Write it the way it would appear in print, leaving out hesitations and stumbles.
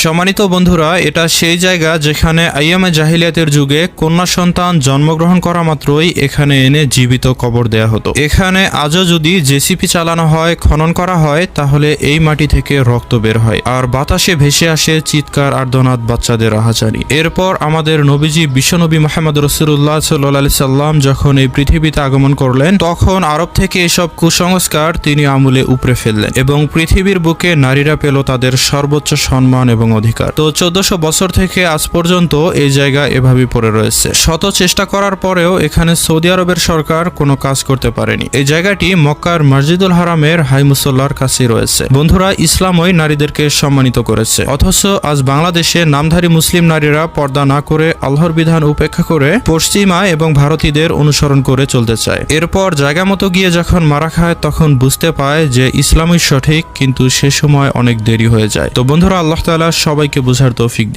সম্মানিত বন্ধুরা, এটা সেই জায়গা যেখানে আইয়ামে জাহিলিয়াতের যুগে কন্যা সন্তান জন্মগ্রহণ করা মাত্রই এখানে এনে জীবিত কবর দেয়া হতো। এখানে আজও যদি জেসিপি চালানো হয়, খনন করা হয়, তাহলে এই মাটি থেকে রক্ত বের হয় আর বাতাসে ভেসে আসে চিৎকার আর্তনাদ, বাচ্চাদের আহাজারি। এরপর আমাদের নবীজি বিশ্বনবী মুহাম্মদ রাসূলুল্লাহ সাল্লাল্লাহু আলাইহি সাল্লাম যখন এই পৃথিবীতে আগমন করলেন, তখন আরব থেকে এসব কুসংস্কার তিনি আমূলে উপড়ে ফেললেন এবং পৃথিবীর বুকে নারীরা পেল তাদের সর্বোচ্চ সম্মান এবং অধিকার। তো 1400 বছর থেকে আজ পর্যন্ত এই জায়গা এভাবেই পড়ে রয়েছে। শত চেষ্টা করার পরেও এখানে সৌদি আরবের সরকার কোনো কাজ করতে পারেনি। এই জায়গাটি মক্কার মসজিদুল হারামের হাই মুসল্লার কাছে রয়েছে। বন্ধুরা, ইসলামই নারীদেরকে সম্মানিত করেছে, অথচ আজ বাংলাদেশে নামধারী মুসলিম নারীরা পর্দা না করে আল্লাহর বিধান উপেক্ষা করে পশ্চিমা এবং ভারতীয়দের অনুসরণ করে চলতে চায়। এরপর জায়গা মতো গিয়ে যখন মারা খায়, তখন বুঝতে পায় যে ইসলামই সঠিক, কিন্তু সে সময় অনেক দেরি হয়ে যায়। তো বন্ধুরা, আল্লাহ তাআলা সবাইকে বোঝার তৌফিক দিন।